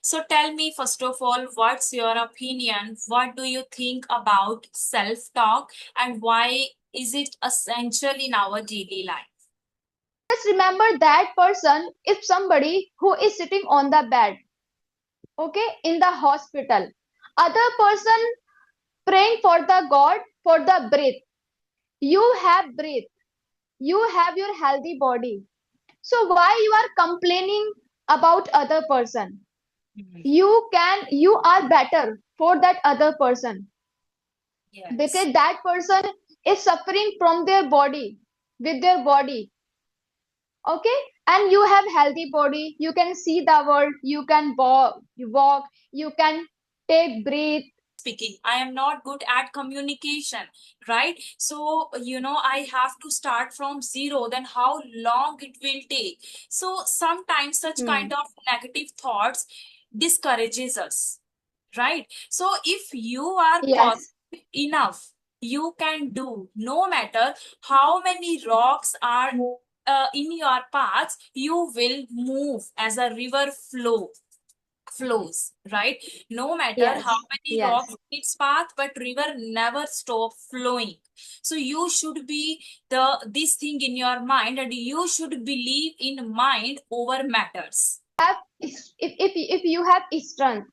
So tell me, first of all, what's your opinion? What do you think about self-talk and why is it essential in our daily life? Just remember that person if somebody who is sitting on the bed, okay, in the hospital. Other person praying for the God for the breath. You have breath. You have your healthy body. So why you are complaining about other person? Mhm. You are better for that other person Yes. because that person is suffering from their body with their body, okay, and you have healthy body, you can see the world, you can walk, you can take breath. Speaking, I am not good at communication, right? So, I have to start from zero, then how long it will take. So, sometimes such kind Hmm. of negative thoughts discourages us, right? So, if you are Yes, positive enough, you can do no matter how many rocks are in your paths, you will move as a river flows, right? No matter how yes, many yes. rocks in its path, but river never stop flowing. So you should be this thing in your mind, and you should believe in mind over matters. If you have strength,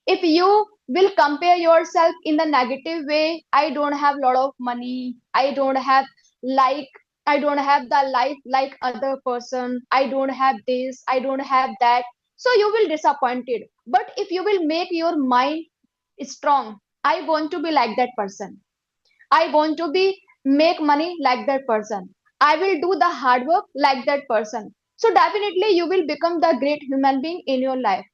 if you will compare yourself in the negative way, I don't have lot of money, like I don't have the life like other person, I don't have this, I don't have that, so you will disappointed. But if you will make your mind strong, I want to be like that person, I want to be make money like that person, I will do the hard work like that person, so definitely you will become the great human being in your life.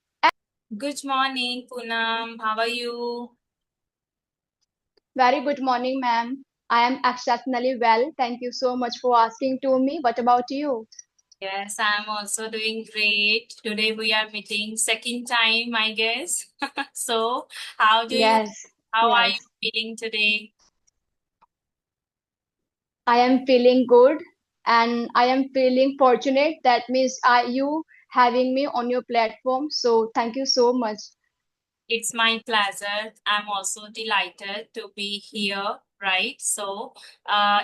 Good morning, Poonam. How are you? Very good morning, ma'am. I am exceptionally well. Thank you so much for asking to me. What about you? Yes, I'm also doing great. Today we are meeting second time, I guess. So, how do you Yes, how are yes. you feeling today? I am feeling good and I am feeling fortunate. That means you having me on your platform. So thank you so much. It's my pleasure. I'm also delighted to be here, right? So,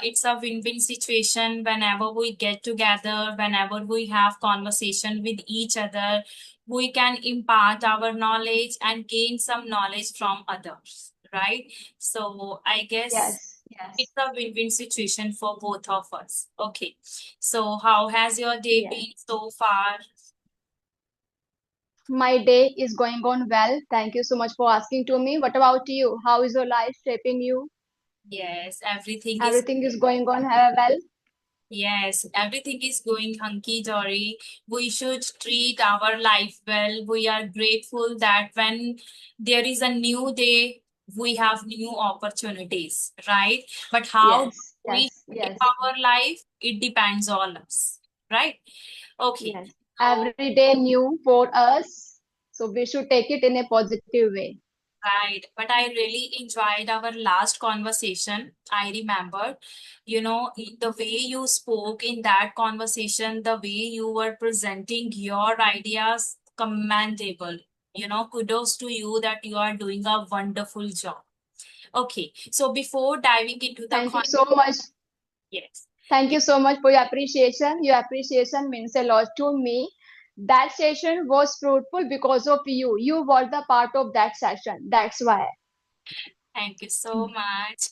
it's a win-win situation whenever we get together, whenever we have conversation with each other, we can impart our knowledge and gain some knowledge from others, right? So, I guess Yes, yes, it's a win-win situation for both of us. Okay. So, how has your day yes. been so far? My day is going on well. Thank you so much for asking to me. What about you? How is your life shaping you? Yes, everything is Everything is going on well? Yes, everything is going hunky dory. We should treat our life well. We are grateful that when there is a new day, we have new opportunities, right? But how Yes, we yes, shape yes, our life, it depends on us, right? Okay. yes. So Every day new for us. So we should take it in a positive way. right, but I really enjoyed our last conversation. I remembered, the way you spoke in that conversation, the way you were presenting your ideas, commendable. Kudos to you that you are doing a wonderful job. Okay, so before diving into the Thank you so much. yes, Thank be- you so much for your appreciation. Your appreciation means a lot to me. That session was fruitful because of you. You were the part of that session. That's why. thank you so much.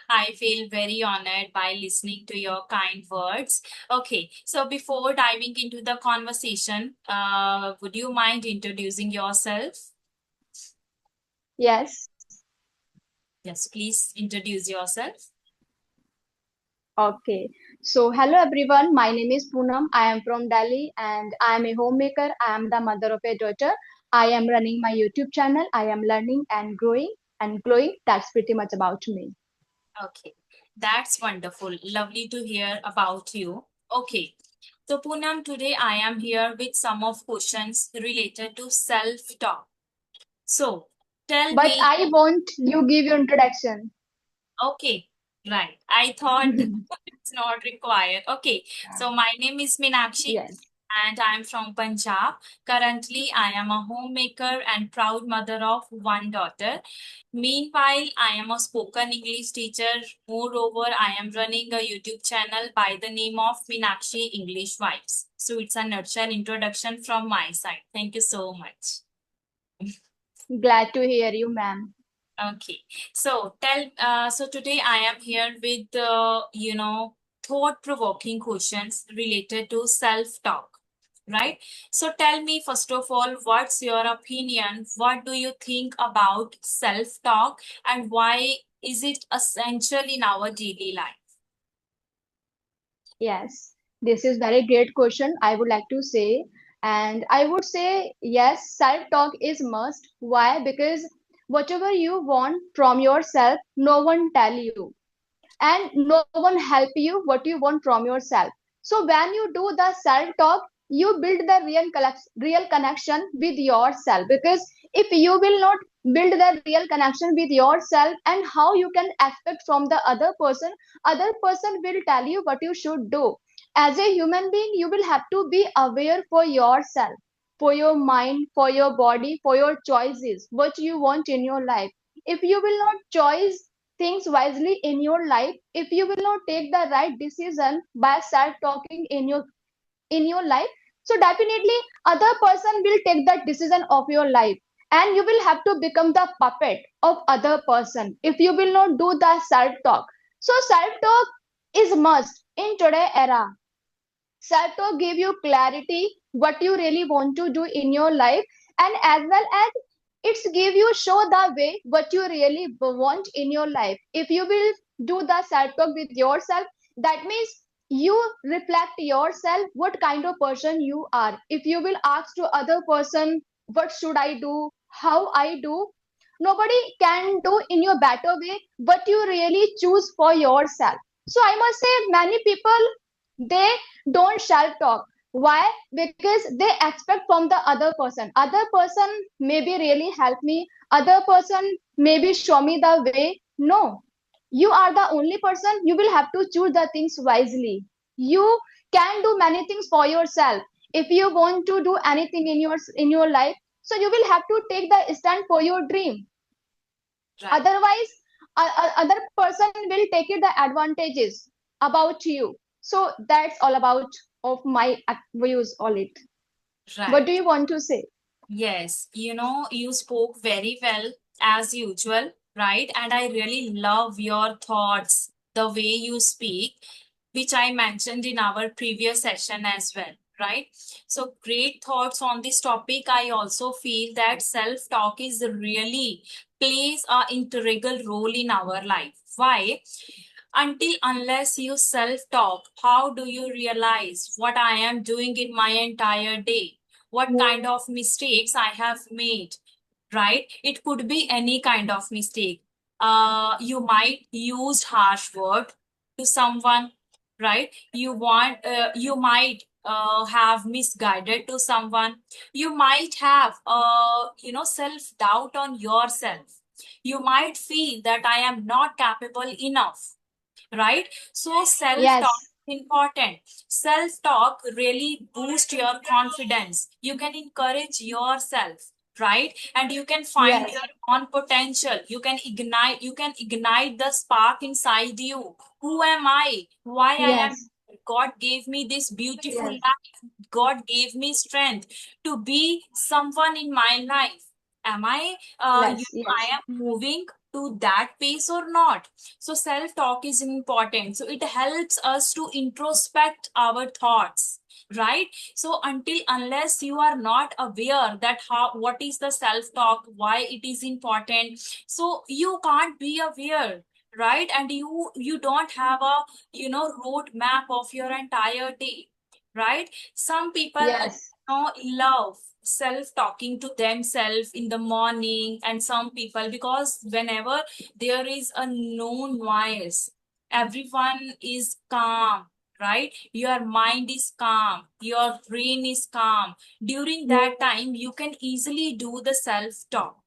I feel very honored by listening to your kind words. Okay, so before diving into the conversation, would you mind introducing yourself? Yes. Yes, please introduce yourself. Okay. So, hello everyone. My name is Poonam. I am from Delhi and I am a homemaker. I am the mother of a daughter. I am running my YouTube channel. I am learning and growing and glowing. That's pretty much about me. Okay, that's wonderful. Lovely to hear about you. Okay, so Poonam, today I am here with some of questions related to self-talk. So, tell But me, I want you give your introduction. okay, right. I thought it's not required. Okay, so my name is Meenakshi. Yes. and I'm from Punjab. Currently, I am a homemaker and proud mother of one daughter. Meanwhile, I am a spoken English teacher. Moreover, I am running a YouTube channel by the name of Meenakshi English Vibes. So it's a nutshell introduction from my side. Thank you so much. Glad to hear you, ma'am. Okay, so today I am here with thought-provoking questions related to self-talk, right? So tell me first of all, what's your opinion? What do you think about self-talk, and why is it essential in our daily life? Yes, this is very great question, I would like to say. And I would say, yes, self-talk is must. Why? Because whatever you want from yourself, no one tell you. And no one help you what you want from yourself. So when you do the self-talk, you build the real connection with yourself. Because if you will not build the real connection with yourself, and how you can expect from the other person will tell you what you should do. As a human being, you will have to be aware for yourself, for your mind, for your body, for your choices, what you want in your life. If you will not choose things wisely in your life, if you will not take the right decision by self talking in your life, so definitely other person will take that decision of your life, and you will have to become the puppet of other person if you will not do the self talk. So self talk is must in today era. Self talk give you clarity what you really want to do in your life, and as well as it's give you show the way what you really want in your life. If you will do the self talk with yourself, that means you reflect yourself what kind of person you are. If you will ask to other person what should I do, how I do, nobody can do in your better way what you really choose for yourself. So I must say many people, they don't self talk. Why? Because they expect from the other person maybe really help me, other person maybe show me the way. No, you are the only person, you will have to choose the things wisely. You can do many things for yourself. If you want to do anything in your life, so you will have to take the stand for your dream. Right, Otherwise other person will take it the advantages about you. So that's all about of my views on it. What right. do you want to say? Yes, you spoke very well as usual, right? And I really love your thoughts, the way you speak, which I mentioned in our previous session as well, right? So great thoughts on this topic. I also feel that self-talk is really plays a integral role in our life. Why? Until unless you self-talk, how do you realize what I am doing in my entire day? What kind of mistakes I have made, right? It could be any kind of mistake. You might use harsh word to someone, right? You might have misguided to someone. You might have self doubt on yourself. You might feel that I am not capable enough, right? So self talk Yes, is important. Self talk really boosts your confidence. You can encourage yourself, right? And you can find yes, your own potential. You can ignite the spark inside you. Who am I? Why I am? yes, God gave me this beautiful yes, life. God gave me strength to be someone in my life. Am I yes, I yes, am moving to that pace or not? So self talk is important. So it helps us to introspect our thoughts, right? So until unless you are not aware that how what is the self talk, why it is important, so you can't be aware, right? And you don't have a road map of your entire day, right? Some people yes, love self talking to themselves in the morning, and some people, because whenever there is a no noise, everyone is calm, right? Your mind is calm, your brain is calm. During that time you can easily do the self talk,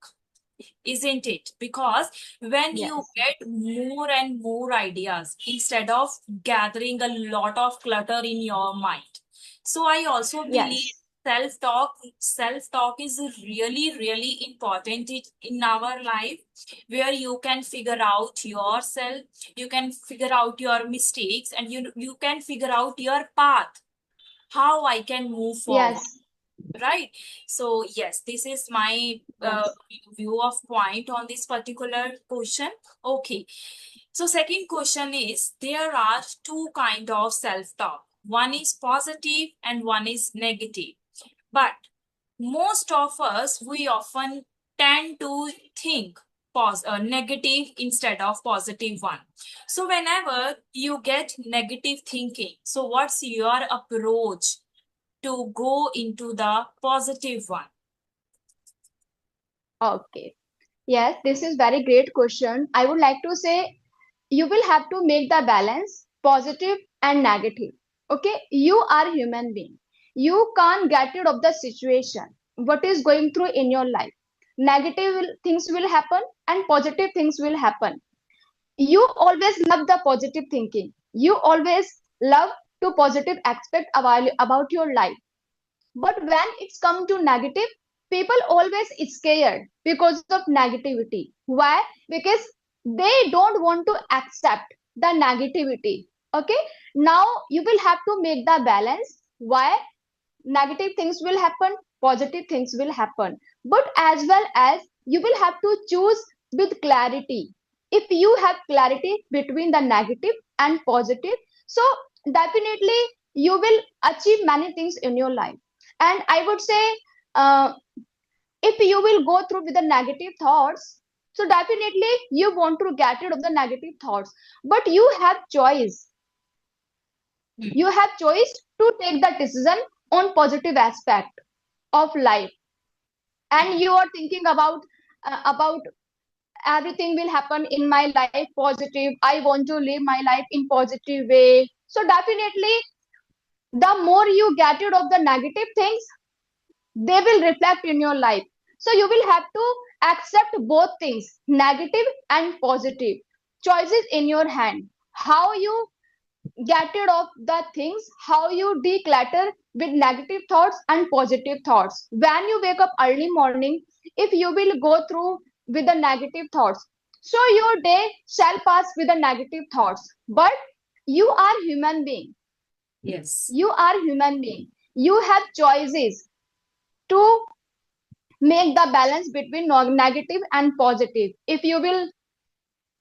isn't it? Because when you yes, get more and more ideas instead of gathering a lot of clutter in your mind, So I also believe Yes. self-talk is really important in our life, where you can figure out yourself, you can figure out your mistakes, and you can figure out your path, how I can move forward, Yes. right? So yes, this is my Yes. view of point on this particular question. Okay, so second question is, there are two kind of self-talk. One is positive and one is negative. But most of us, we often tend to think negative instead of positive one. So whenever you get negative thinking, so what's your approach to go into the positive one? Okay. Yes, this is very great question. I would like to say you will have to make the balance positive and negative. Okay, you are human being. You can't get rid of the situation. What is going through in your life? Things will happen and positive things will happen. You always love the positive thinking. You always love to positive aspect about your life. But when it's come to negative, people always scared because of negativity. Why? Because they don't want to accept the negativity. Okay. Now you will have to make the balance. Why? Negative things will happen, positive things will happen. But as well as you will have to choose with clarity. If you have clarity between the negative and positive, so definitely you will achieve many things in your life. And I would say, uh, if you will go through with the negative thoughts, so definitely you want to get rid of the negative thoughts. But Hmm. you have choice to take the decision on positive aspect of life, and you are thinking about everything will happen in my life positive. I want to live my life in positive way. So definitely, the more you get rid of the negative things, they will reflect in your life. So you will have to accept both things, negative and positive. Choices in your hand. How you get rid of the things, how you declutter with negative thoughts and positive thoughts. When you wake up early morning, if you will go through with the negative thoughts, so your day shall pass with the negative thoughts. But you are human being. Yes. You are human being. You have choices to make the balance between negative and positive. If you will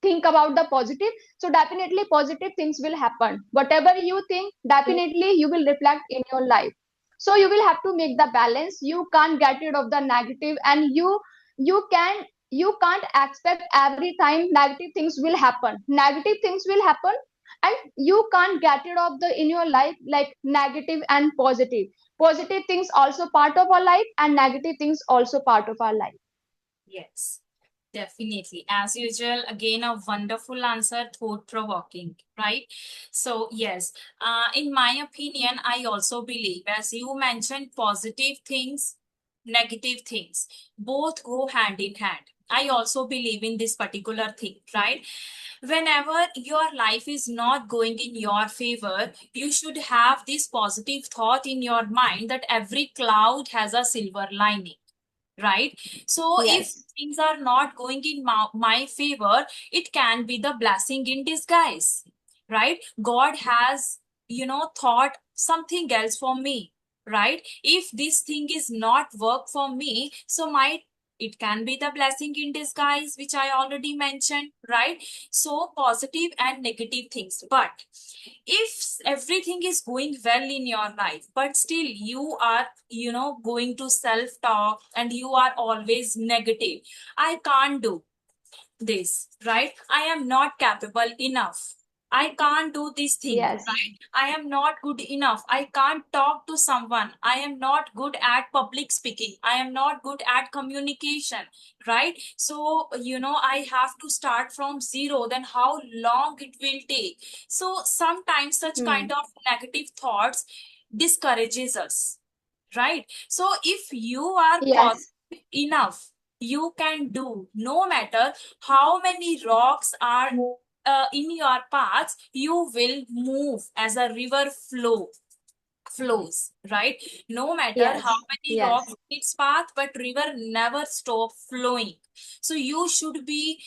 think about the positive, so definitely positive things will happen. Whatever you think, definitely you will reflect in your life. So you will have to make the balance. You can't get rid of the negative, and you can't expect every time negative things will happen. Negative things will happen, and you can't get rid of the in your life like negative and positive. Positive things also part of our life, and negative things also part of our life. Yes, definitely. As usual, again, a wonderful answer, thought-provoking, right? So, yes, in my opinion, I also believe, as you mentioned, positive things, negative things, both go hand in hand. I also believe in this particular thing, right? Whenever your life is not going in your favor, you should have this positive thought in your mind that every cloud has a silver lining, right? So if Yes. things are not going in my favor, it can be the blessing in disguise, right? God has, thought something else for me, right? If this thing is not work for me, so might it can be the blessing in disguise, which I already mentioned, right? So positive and negative things. But if everything is going well in your life, but still you are, going to self talk and you are always negative, I can't do this, right? I am not capable enough. I can't do this thing, Yes. right? I am not good enough. I can't talk to someone. I am not good at public speaking. I am not good at communication, right? So, I have to start from zero. Then how long it will take? So, sometimes such kind Hmm. of negative thoughts discourages us, right? So, if you are Yes. positive enough, you can do no matter how many rocks are in your paths, you will move as a river flow, flows, right? No matter how Yes. many Yes. rocks in its path, but river never stop flowing. So you should be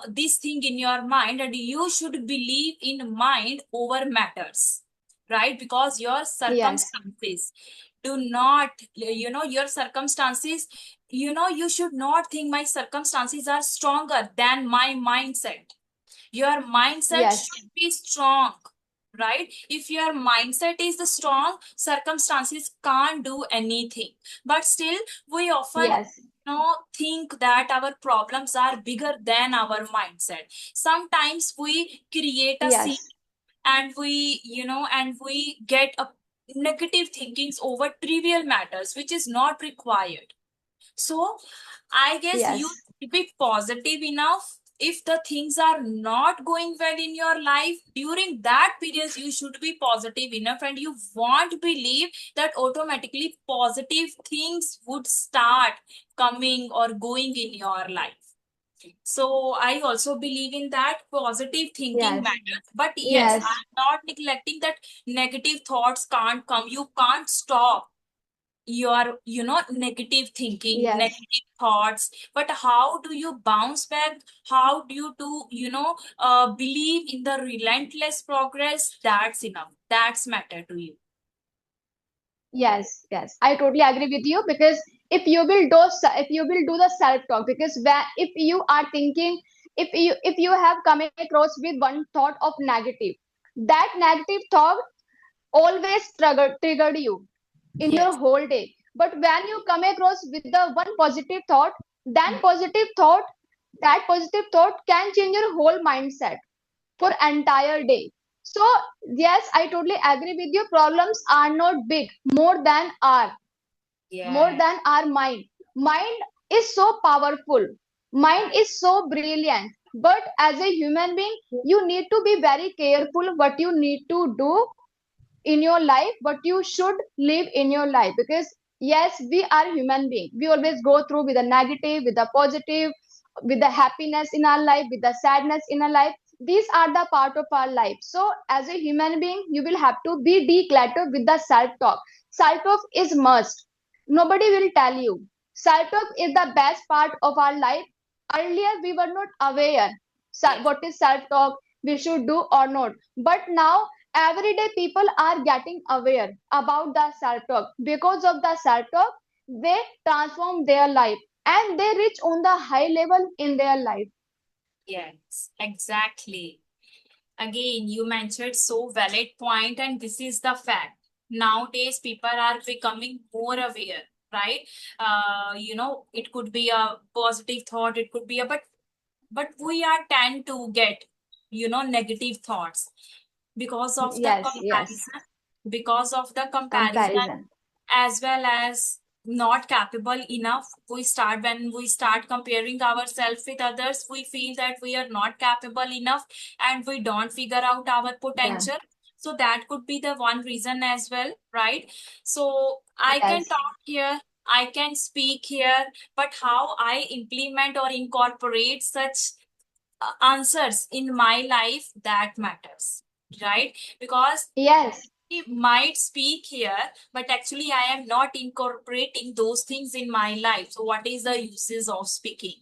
this thing in your mind, and you should believe in mind over matters, right? Because your Yes. circumstances do not, your circumstances, you should not think my circumstances are stronger than my mindset. Your mindset Yes. should be strong, right? If your mindset is strong, circumstances can't do anything. But still, we often Yes. think that our problems are bigger than our mindset. Sometimes we create a scene, Yes. and we get a negative thinkings over trivial matters which is not required. So I guess you Yes. should be positive enough. If the things are not going well in your life during that period, you should be positive enough, and you won't believe that automatically positive things would start coming or going in your life. So I also believe in that positive thinking Yes. matters. But yes, Yes. I'm not neglecting that negative thoughts can't come. You can't stop your negative thinking, Yes. negative thoughts. But how do you bounce back? How do you believe in the relentless progress? That's enough. That's matter to you. Yes, yes, I totally agree with you because if you will do the self talk, because if you are thinking, if you have come across with one thought of negative, that negative thought always triggered you in your Yes. whole day. But when you come across with the one positive thought, then that positive thought can change your whole mindset for entire day. So yes, I totally agree with you. Problems are not big more Yeah. than our mind. Mind is so powerful. Mind Right. is so brilliant. But as a human being, you need to be very careful what you need to do in your life, what you should live in your life. Because yes, we are human beings. We always go through with the negative, with the positive, with the happiness in our life, with the sadness in our life. These are the part of our life. So as a human being, you will have to be decluttered with the self-talk. Self-talk is must. Nobody will tell you. Self-talk is the best part of our life. Earlier, we were not aware Yes. what is self-talk, we should do or not. But now everyday people are getting aware about the self-talk. Because of the self-talk, they transform their life and they reach on the high level in their life. Yes, exactly. Again, you mentioned so valid point, and this is the fact. Nowadays, people are becoming more aware, right? It could be a positive thought, it could be a but we are tend to get, negative thoughts because of the Yes, yes. comparison, because of the comparison, Comparison. as well as not capable enough. When we start comparing ourselves with others, we feel that we are not capable enough, and we don't figure out our Yeah. potential. So that could be the one reason as well, right? So I can Yes. talk here, I can speak here, but how I implement or incorporate such answers in my life, that matters, right? Because Yes. I might speak here, but actually I am not incorporating those things in my life. So what is the uses of speaking?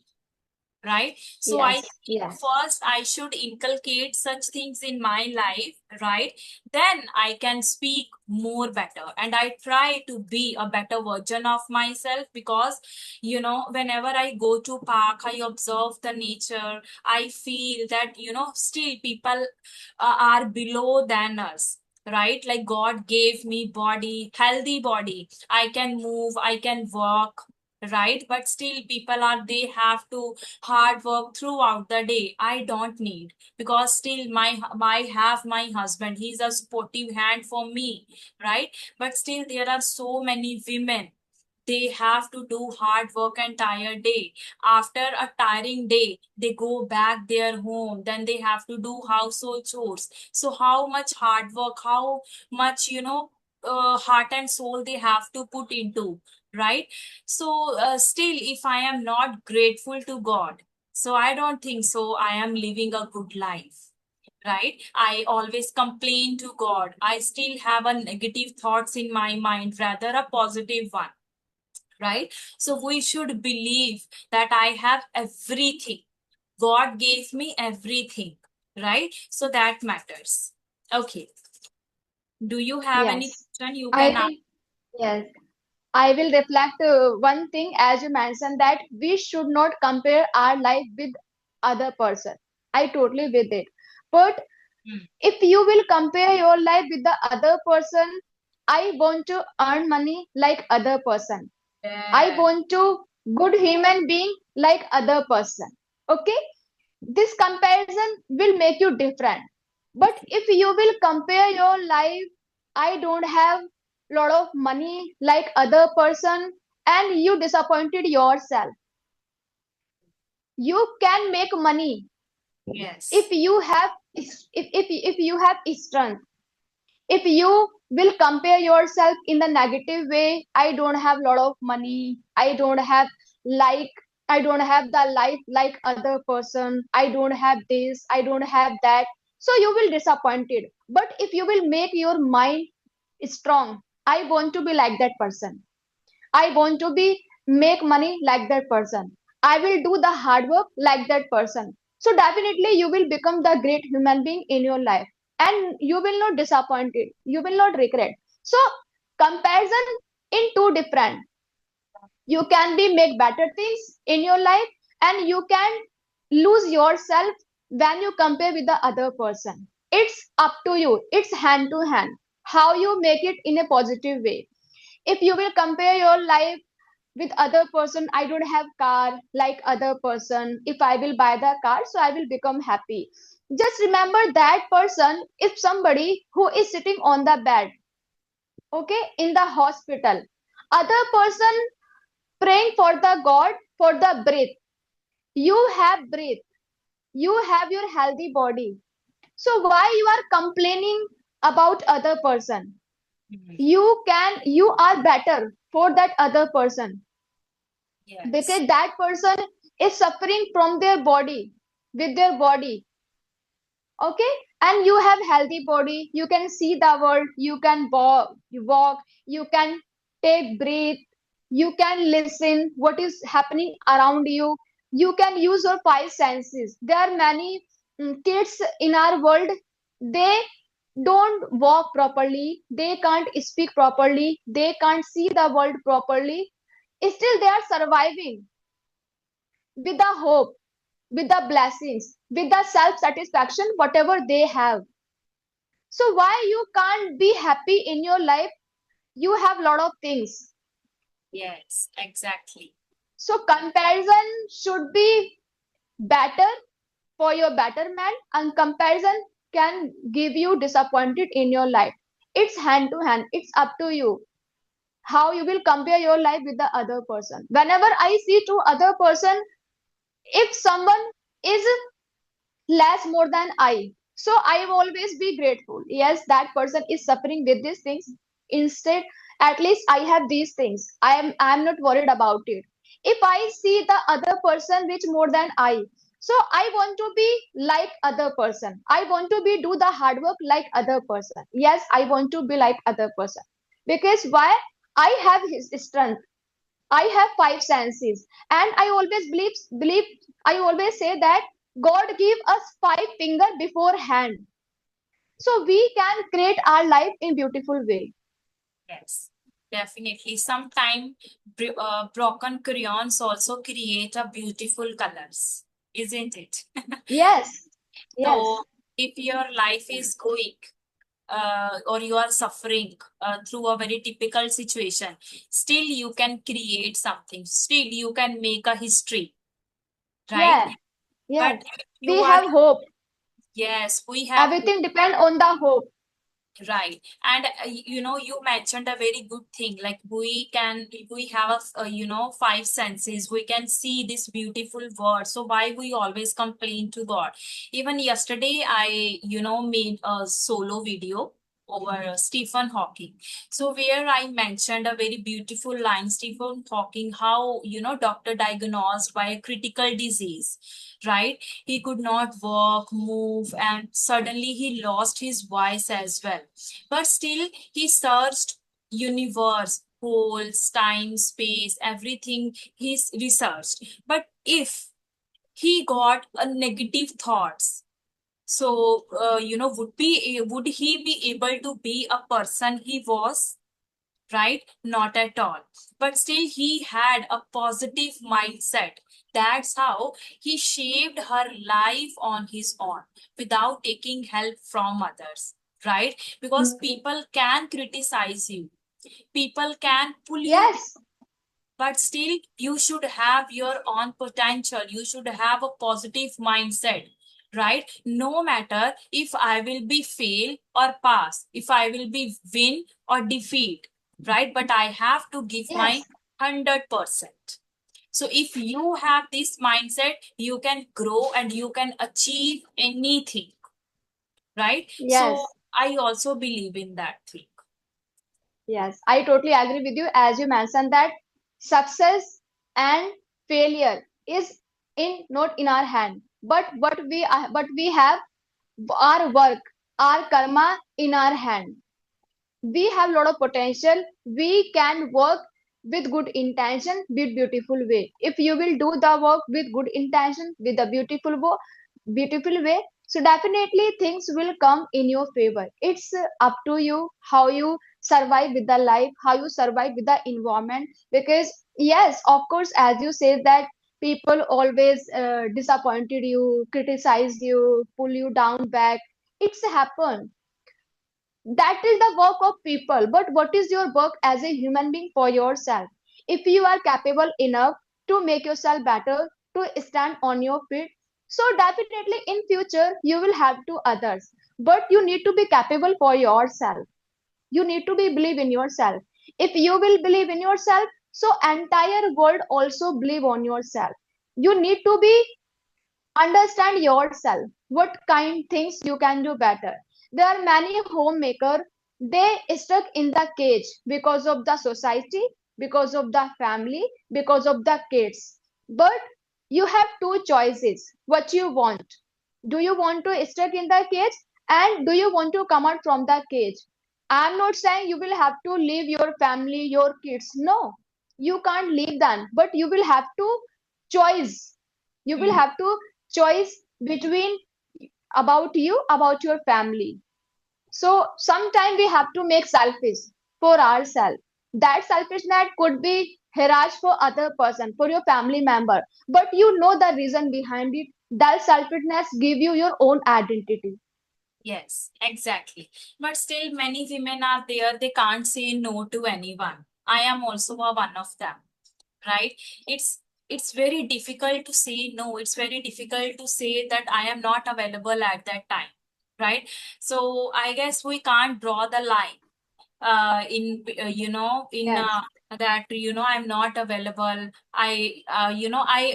Right? So I Yes. think Yes. first I should inculcate such things in my life, right? Then I can speak more better, and I try to be a better version of myself. Because whenever I go to park, I observe the nature, I feel that still people are below than us, right? Like God gave me body, healthy body, I can move, I can walk, right? But still people are, they have to hard work throughout the day. I don't need, because still I have my husband, he's a supportive hand for me, right? But still there are so many women, they have to do hard work entire day. After a tiring day, they go back their home, then they have to do household chores. So how much hard work, how much heart and soul they have to put into, right? So still if I am not grateful to God, so I don't think so I am living a good life, right? I always complain to God. I still have a negative thoughts in my mind, rather a positive one, right? So we should believe that I have everything. God gave me everything, right? So that matters. Okay. Do you have any Yes. question you I can ask? will, yes. I will reflect one thing as you mentioned that we should not compare our life with other person. I totally with it. But Hmm. if you will compare your life with the other person, I want to earn money like other person. I Yeah. want to good human being like other person. Okay? This comparison will make you different. But if you will compare your life, I don't have lot of money like other person, and you disappointed yourself. You can make money Yes. if you have if you have strength. If you will compare yourself in the negative way, I don't have lot of money, like I don't have the life like other person, I don't have this, I don't have that, so you will disappointed. But if you will make your mind strong, I want to be like that person, I want to be make money like that person. I will do the hard work like that person. So definitely you will become the great human being in your life and you will not disappointed. You will not regret. So comparison in two different. You can be make better things in your life and you can lose yourself when you compare with the other person. It's up to you. It's hand to hand. How you make it in a positive way. If you will compare your life with other person, I don't have car like other person, if I will buy the car so I will become happy. Just remember that person if somebody who is sitting on the bed, okay, in the hospital, other person praying for the god for the breath, you have breath, you have your healthy body, so why you are complaining about other person? Hmm. You are better for that other person Yes. because that person is suffering from their body with their body, okay, and you have healthy body, you can see the world, you can walk, you can take breath, you can listen what is happening around you, you can use your five senses. There are many kids in our world, they don't walk properly, they can't speak properly, they can't see the world properly, still they are surviving with the hope, with the blessings, with the self satisfaction, whatever they have. So why you can't be happy in your life? You have lot of things. Yes. Exactly. So comparison should be better for your betterment, and comparison can give you disappointed in your life. It's hand to hand. It's up to you how you will compare your life with the other person. Whenever I see to other person, if someone is less more than I. So I will always be grateful. Yes, that person is suffering with these things. Instead, at least I have these things. I am not worried about it. If I see the other person which more than I, so I want to be like other person. I want to be do the hard work like other person. Yes, I want to be like other person. Because why? I have his strength. I have five senses, and I I always say that God give us five finger before hand, so we can create our life in beautiful way. Yes. Definitely. Sometimes broken crayons also create a beautiful colors, isn't it? Yes, yes, So if your life is going or you are suffering through a very typical situation, still you can create something. Still you can make a history, right? yeah, But yes. if you We are, have hope. yes, we have hope. Everything depend on the hope. Right. And you mentioned a very good thing. Like we have five senses. We can see this beautiful world. So why we always complain to God? Even yesterday, I made a solo video. over Stephen Hawking. So where I mentioned a very beautiful line, Stephen Hawking, how doctor diagnosed by a critical disease, right? He could not walk, move, and suddenly he lost his voice as well. But still, he searched universe, holes, time, space, everything he's researched. But if he got a negative thoughts, so would he be able to be a person he was, right? Not at all. But still he had a positive mindset. That's how he shaped her life on his own without taking help from others, right? Because people can criticize you, people can pull you, Yes, but still you should have your own potential, you should have a positive mindset, right? No matter if I will be fail or pass, if I will be win or defeat, right? But I have to give my yes, 100%. So if you have this mindset, you can grow and you can achieve anything, right? So yes. I also believe in that thing. Yes, I totally agree with you. As you mentioned that success and failure is in not in our hand, but but we have our work, our karma in our hand. We have a lot of potential. We can work with good intention, with beautiful way. If you will do the work with good intention, with a beautiful way, so definitely things will come in your favor. It's up to you how you survive with the life, how you survive with the environment. Because yes, of course, as you say that people always disappointed you, criticize you, pull you down back. It's happened. That is the work of people, but what is your work as a human being for yourself? If you are capable enough to make yourself better, to stand on your feet, so definitely in future you will have to others, but you need to be capable for yourself. You need to be believe in yourself. If you will believe in yourself, so entire world also believe on yourself. You need to be understand yourself what kind things you can do better. There are many homemaker, they stuck in the cage because of the society, because of the family, because of the kids. But you have two choices what you want. Do you want to stuck in the cage, and do you want to come out from the cage? I'm not saying you will have to leave your family, your kids. No, you can't leave them, but you will have to choice. You will Hmm. have to choice between about you, about your family. So sometimes we have to make selfish for ourselves. That selfishness could be harass for other person, for your family member, but you know the reason behind it. That selfishness give you your own identity. Yes, exactly. But still, many women are there, they can't say no to anyone. I am also a one of them, right? It's very difficult to say no. It's very difficult to say that I am not available at that time, right? So I guess we can't draw the line in in Yes, that I'm not available. I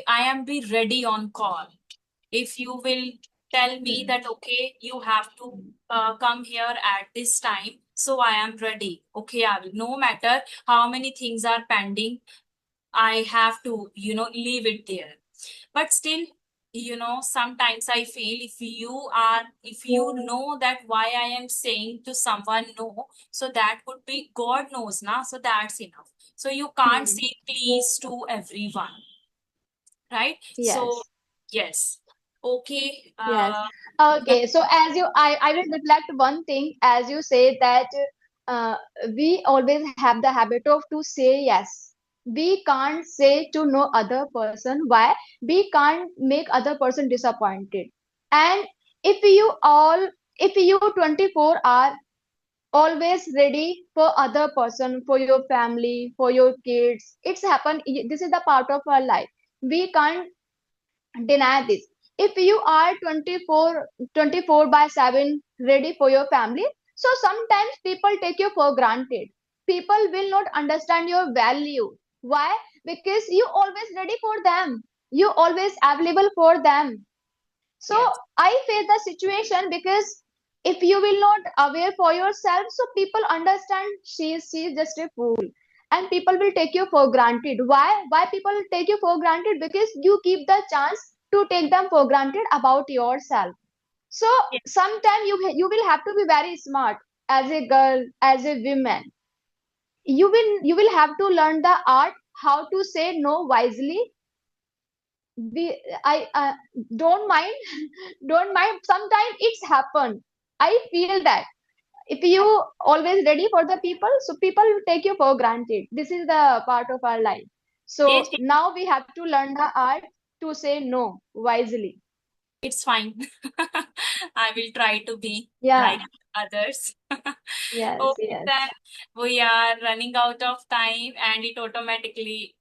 am be ready on call. If you will tell me hmm. that okay, you have to come here at this time, so I am ready, okay, I will, no matter how many things are pending, I have to leave it there. But still, sometimes I feel if you know that why I am saying to someone no, so that would be God knows now, so that's enough. So you can't Hmm. say please to everyone, right? So Yes, yes, okay, yes. Okay, so as you, I will reflect one thing as you say that uh, we always have the habit of to say yes. We can't say to no other person. Why? We can't make other person disappointed. And if you all, if you 24 are always ready for other person, for your family, for your kids, it's happened. This is the part of our life. We can't deny this. If you are 24 by 7 ready for your family, so sometimes people take you for granted. People will not understand your value. Why? Because you always ready for them. You always available for them. So yes. I face the situation because If you will not aware for yourself, so people understand she is just a fool, and people will take you for granted. Why people take you for granted? Because you keep the chance to take them for granted about yourself. So Yes, sometime you will have to be very smart as a girl, as a woman. You will have to learn the art how to say no wisely. I don't mind, don't mind. Sometimes it's happened. I feel that if you always ready for the people, so people will take you for granted. This is the part of our life. yes, So now we have to learn the art to say no wisely. it's fine. I will try to be like Yeah. others. Yes. Okay, Yes. then we are running out of time and it automatically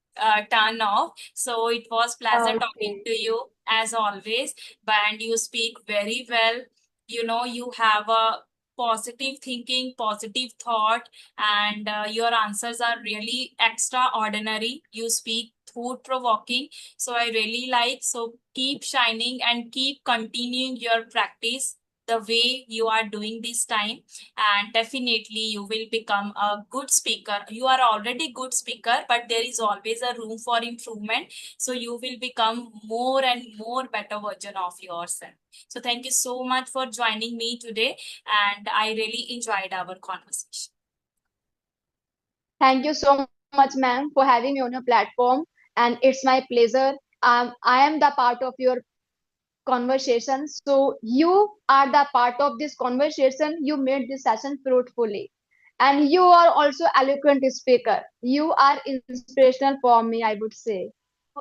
turn off. So it was pleasure talking Okay. to you as always. And you speak very well. You know, you have a positive thinking, positive thought, and your answers are really extraordinary. You speak thought provoking. So I really like. So keep shining and keep continuing your practice the way you are doing this time, and definitely you will become a good speaker. You are already good speaker, but there is always a room for improvement, so you will become more and more better version of yourself. So thank you so much for joining me today, and I really enjoyed our conversation. Thank you so much, ma'am, for having me on your platform. And it's my pleasure. I am the part of your conversation. So you are the part of this conversation. You made this session fruitfully. And you are also eloquent speaker. You are inspirational for me, I would say.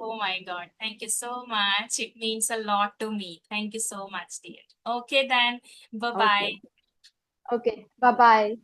Oh my God, thank you so much. It means a lot to me. Thank you so much, dear. Okay, then. Bye bye. Okay. Okay. Bye bye.